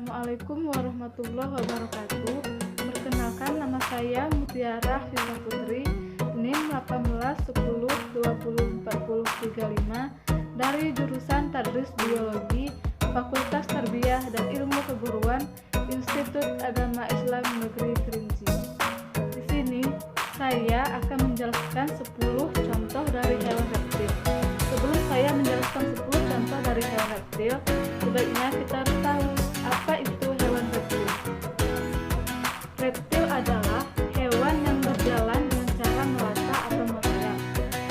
Assalamualaikum warahmatullahi wabarakatuh. Perkenalkan, nama saya Mutiara Sila Putri, NIM 1810204035 dari jurusan Tadris Biologi, Fakultas Tarbiyah dan Ilmu Keguruan, Institut Agama Islam Negeri Kerinci. Di sini saya akan menjelaskan 10 contoh dari hewan reptil. Sebelum saya menjelaskan 10 contoh dari hewan reptil, sebaiknya kita harus tahu apa itu hewan reptil. Reptil adalah hewan yang berjalan dengan cara melata atau merayap.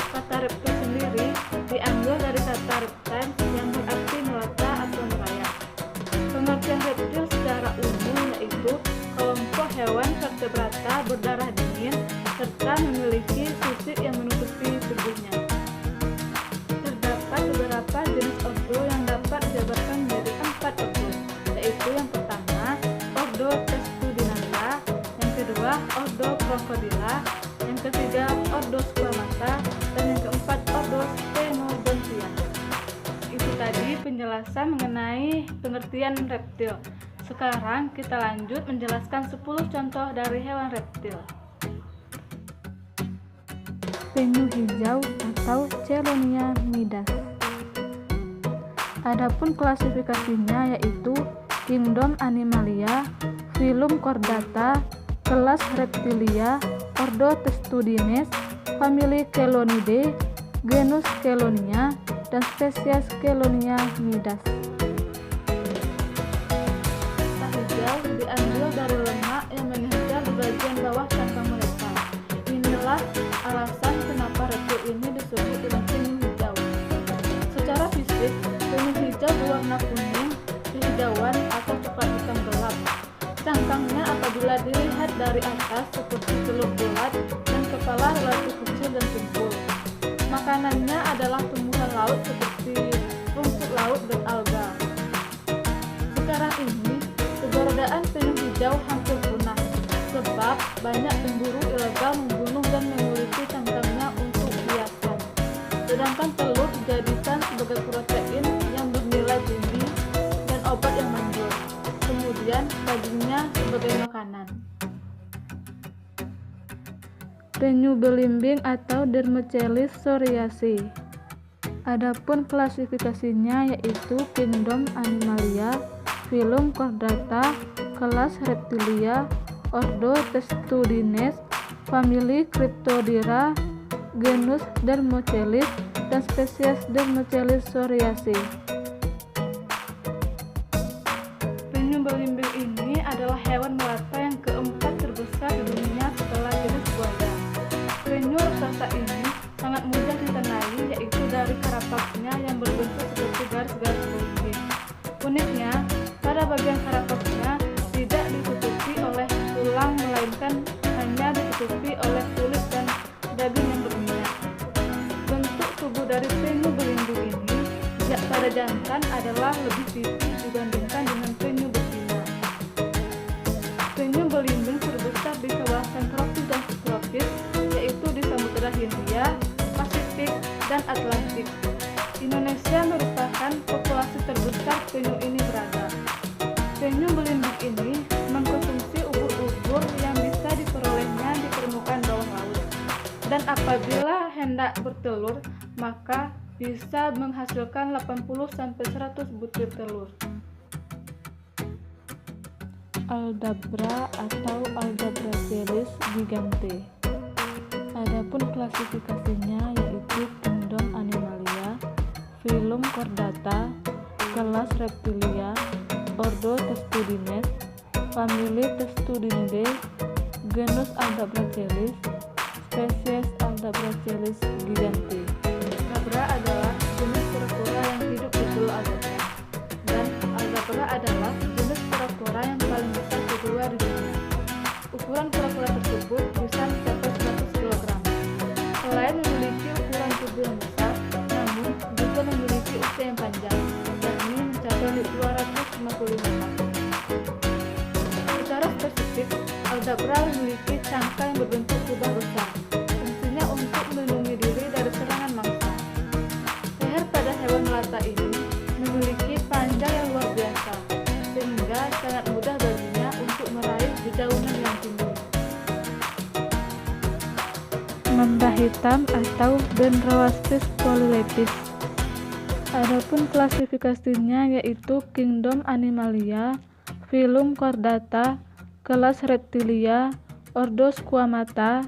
Kata reptil sendiri diambil dari kata reptiles yang berarti melata atau merayap. Pengertian reptil secara umum yaitu kelompok hewan vertebrata berdarah dingin serta memiliki sisik yang menutupi tubuhnya. Terdapat beberapa jenis ordo yang dapat dijabarkan menjadi 4 ordo, yaitu yang pertama ordo Testudinata, yang kedua ordo Crocodila, yang ketiga ordo Squamata, dan yang keempat ordo Stenodontia. Itu tadi penjelasan mengenai pengertian reptil. Sekarang kita lanjut menjelaskan 10 contoh dari hewan reptil. Penyu hijau atau Chelonia midas. Adapun klasifikasinya yaitu Kingdom Animalia, Phylum Chordata, kelas Reptilia, ordo Testudines, famili Chelonidae, genus Chelonia, dan spesies Chelonia midas. Warna hijau diambil dari lemak yang mengejar di bagian bawah cangkang mereka. Inilah alasan kenapa reptil ini disebut dengan penyu hijau. Secara fisik, penyu hijau berwarna kuning, kehijauan atau coklat hitam gelap. Cangkangnya apabila dilihat dari atas seperti telur bulat dan kepala relatif kecil dan tumpul. Makanannya adalah tumbuhan laut seperti rumput laut dan alga. Sekarang ini, keberadaan penyu hijau hampir punah sebab banyak pemburu ilegal membunuh dan menguliti cangkangnya untuk hiasan. Sedangkan telur dijadikan sebagai protein yang bernilai tinggi dan obat yang manjur. Kemudian dagingnya sebagai makanan. Penyu belimbing atau Dermochelis soriaceae. Adapun klasifikasinya yaitu Kingdom Animalia, Phylum Chordata, kelas Reptilia, ordo Testudines, famili Cryptodira, genus Dermochelis, dan spesies Dermochelis soriaceae. Penyu belimbing ini adalah hewan melata yang keempat terbesar di dunia setelah jenis buaya. Penyu raksasa ini sangat mudah ditenai, yaitu dari karapaknya yang berbentuk seperti garis-garis belimbing. Uniknya, pada bagian karapaknya tidak ditutupi oleh tulang, melainkan hanya ditutupi oleh kulit dan daging yang berminyak. Bentuk tubuh dari penyu belimbing ini pada jantan adalah lebih tipis dibandingkan dengan penyu betina. Penyu belimbing terbesar di kawasan tropis dan subtropis, yaitu di Samudra Hindia, Pasifik, dan Atlantik. Indonesia merupakan populasi terbesar penyu ini berada. Penyu belimbing ini mengkonsumsi ubur-ubur yang bisa diperolehnya di permukaan bawah laut. Dan apabila hendak bertelur, maka bisa menghasilkan 80-100 butir telur. Aldabra atau Aldabracelis gigante. Adapun klasifikasinya yaitu Kingdom Animalia, Phylum Chordata, kelas Reptilia, ordo Testudines, famili Testudinidae, genus Aldabracelis, spesies Aldabracelis gigante. Aldabra adalah jenis kura-kura yang hidup di Pulau Aldabra, dan Aldabra adalah jenis kura-kura yang paling besar kedua di dunia. Ukuran kura-kura tersebut bisa mencapai 100 kg. Selain memiliki ukuran tubuh yang besar, namun juga memiliki usia yang panjang, yakni mencapai 255 tahun. Secara spesifik, Aldabra memiliki cangkang yang berbentuk kubah besar, fungsinya untuk melindungi diri dari serangan mangsa. Leher pada hewan melata ini memiliki panjang yang luar biasa, sehingga cara mamba hitam atau Dendroaspis polylepis. Adapun klasifikasinya yaitu Kingdom Animalia, Phylum Chordata, kelas Reptilia, Ordo Squamata,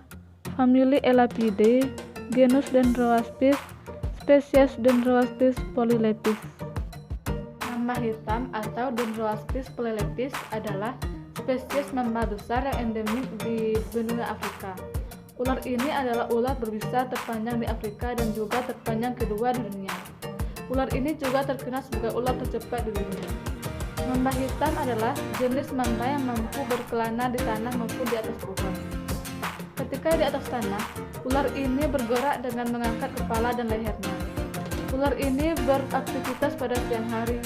famili Elapidae, genus Dendroaspis, spesies Dendroaspis polylepis. Mamba hitam atau Dendroaspis polylepis adalah spesies mamba besar yang endemik di benua Afrika. Ular ini adalah ular berbisa terpanjang di Afrika dan juga terpanjang kedua di dunia. Ular ini juga terkenal sebagai ular tercepat di dunia. Mamba hitam adalah jenis mamba yang mampu berkelana di tanah maupun di atas pohon. Ketika di atas tanah, ular ini bergerak dengan mengangkat kepala dan lehernya. Ular ini beraktivitas pada siang hari.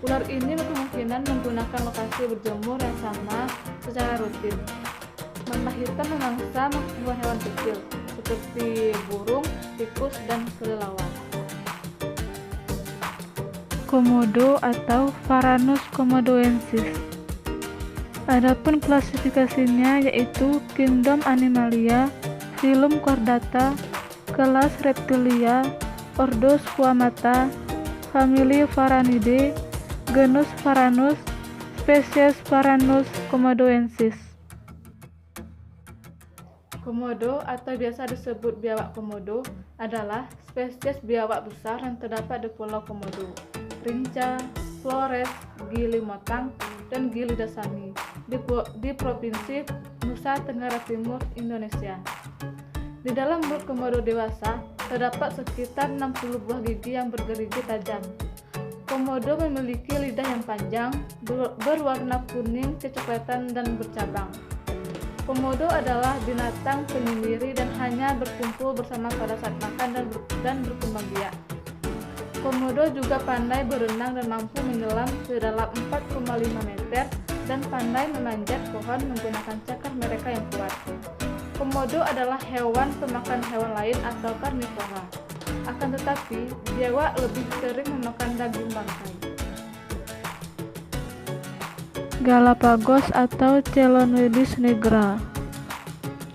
Ular ini berkemungkinan menggunakan lokasi berjemur yang sama secara rutin. Mamba hitam memangsa hewan-hewan kecil seperti burung, tikus, dan kelelawar. Komodo atau Varanus komodoensis. Adapun klasifikasinya yaitu Kingdom Animalia, Phylum Chordata, kelas Reptilia, Ordo Squamata, famili Varanidae, genus Varanus, spesies Varanus komodoensis. Komodo atau biasa disebut biawak komodo adalah spesies biawak besar yang terdapat di Pulau Komodo, Rinca, Flores, Gili Motang, dan Gili Dasani di Provinsi Nusa Tenggara Timur, Indonesia. Di dalam mulut komodo dewasa terdapat sekitar 60 buah gigi yang bergerigi tajam. Komodo memiliki lidah yang panjang, berwarna kuning, kecoklatan, dan bercabang. Komodo adalah binatang penyendiri dan hanya berkumpul bersama pada saat makan dan berkembang biak. Komodo juga pandai berenang dan mampu menyelam sedalam 4,5 meter dan pandai memanjat pohon menggunakan cakar mereka yang kuat. Komodo adalah hewan pemakan hewan lain atau karnivora. Akan tetapi, biawak lebih sering memakan daging bangkai. Galapagos atau Chelonoidis nigra.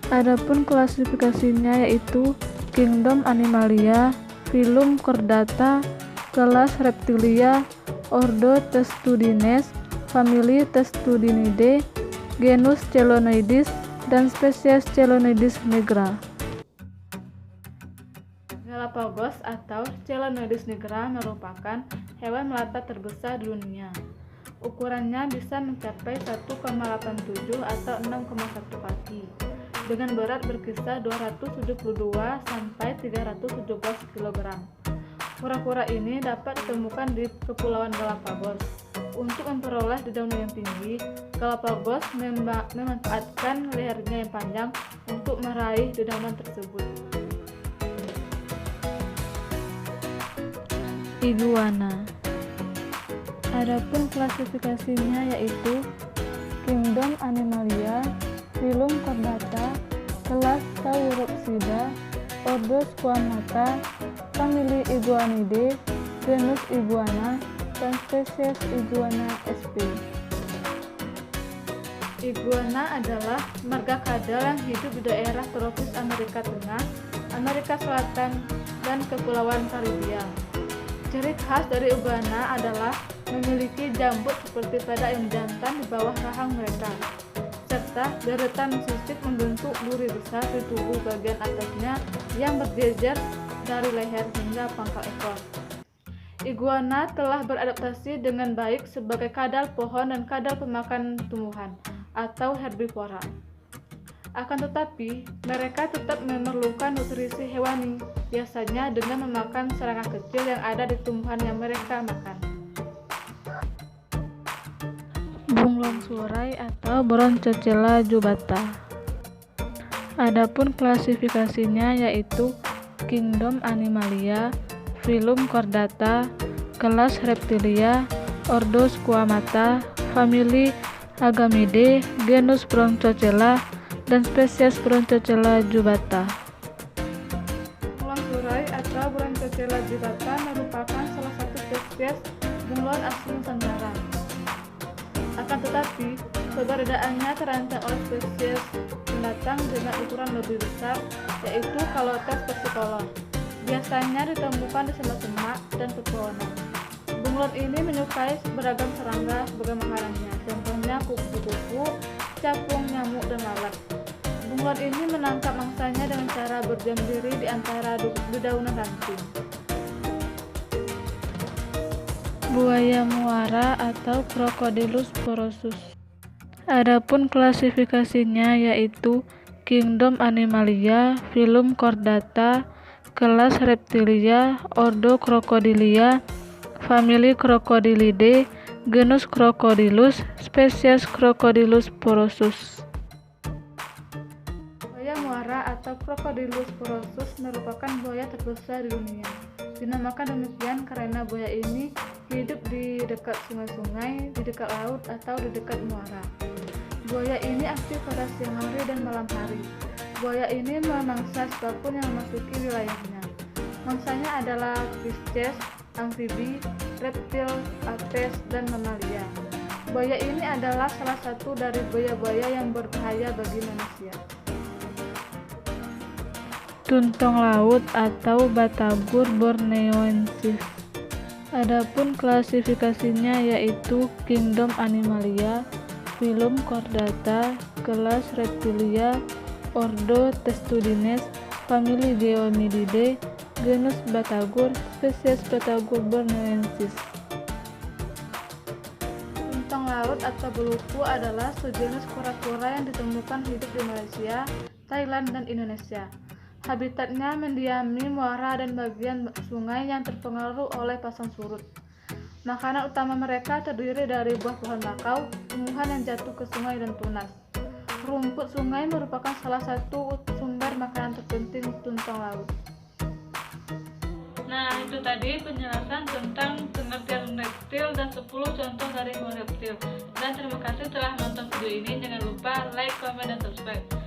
Adapun klasifikasinya yaitu Kingdom Animalia, Phylum Chordata, kelas Reptilia, Ordo Testudines, famili Testudinidae, genus Chelonoidis, dan spesies Chelonoidis nigra. Galapagos atau Chelonoidis nigra merupakan hewan melata terbesar di dunia. Ukurannya bisa mencapai 1,87 atau 6,1 kaki, dengan berat berkisar 272 sampai 317 kg. Kura-kura ini dapat ditemukan di Kepulauan Galapagos. Untuk memperoleh dedaunan yang tinggi, Galapagos memanfaatkan lehernya yang panjang untuk meraih dedaunan tersebut. Iguana. Adapun klasifikasinya yaitu Kingdom Animalia, Phylum Chordata, kelas Sauropsida, Ordo Squamata, famili Iguanidae, genus Iguana, dan spesies Iguana sp. Iguana adalah marga kadal yang hidup di daerah tropis Amerika Tengah, Amerika Selatan, dan Kepulauan Karibia. Ciri khas dari iguana adalah memiliki jambut seperti pada ayam jantan di bawah rahang mereka, serta deretan sisik membentuk duri besar di tubuh bagian atasnya yang berjejer dari leher hingga pangkal ekor. Iguana telah beradaptasi dengan baik sebagai kadal pohon dan kadal pemakan tumbuhan atau herbivora. Akan tetapi, mereka tetap memerlukan nutrisi hewani, biasanya dengan memakan serangga kecil yang ada di tumbuhan yang mereka makan. Bunglon surai atau Bronchocela jubata. Adapun klasifikasinya yaitu Kingdom Animalia, Phylum Chordata, kelas Reptilia, Ordo Squamata, famili Agamidae, genus Bronchocela, dan spesies Bronchocela jubata. Bunglon surai atau Bronchocela jubata merupakan salah satu spesies bunglon asli Nusantara. Akan tetapi, keberadaannya terancam oleh spesies datang dengan ukuran lebih besar, yaitu kalotes versicolor. Biasanya ditemukan di semak-semak dan pepohonan. Bunglon ini menyukai beragam serangga sebagai makanannya, contohnya kupu-kupu, capung, nyamuk, dan lalat. Bunglon ini menangkap mangsanya dengan cara berdiam diri di antara dedaunan ranting. Buaya muara atau Crocodylus porosus. Adapun klasifikasinya yaitu Kingdom Animalia, Phylum Chordata, kelas Reptilia, Ordo Crocodilia, famili Crocodilidae, genus Crocodylus, spesies Crocodylus porosus. Buaya muara atau Crocodylus porosus merupakan buaya terbesar di dunia. Dinamakan demikian karena buaya ini hidup di dekat sungai-sungai, di dekat laut, atau di dekat muara. Buaya ini aktif pada siang hari dan malam hari. Buaya ini memangsa siapapun yang memasuki wilayahnya. Mangsanya adalah Pisces, amfibi, reptil, apes, dan mamalia. Buaya ini adalah salah satu dari buaya-buaya yang berbahaya bagi manusia. Tuntong laut atau Batagur borneoensis. Adapun klasifikasinya yaitu Kingdom Animalia, Phylum Chordata, kelas Reptilia, Ordo Testudines, famili Geomididae, genus Batagur, spesies Batagur borneoensis. Tuntong laut atau belupu adalah sejenis kura-kura yang ditemukan hidup di Malaysia, Thailand, dan Indonesia. Habitatnya mendiami muara dan bagian sungai yang terpengaruh oleh pasang surut. Makanan utama mereka terdiri dari buah pohon bakau, tumbuhan yang jatuh ke sungai, dan tunas. Rumput sungai merupakan salah satu sumber makanan terpenting tuntong laut. Nah, itu tadi penjelasan tentang pengertian reptil dan 10 contoh dari hewan reptil. Dan terima kasih telah menonton video ini. Jangan lupa like, comment, dan subscribe.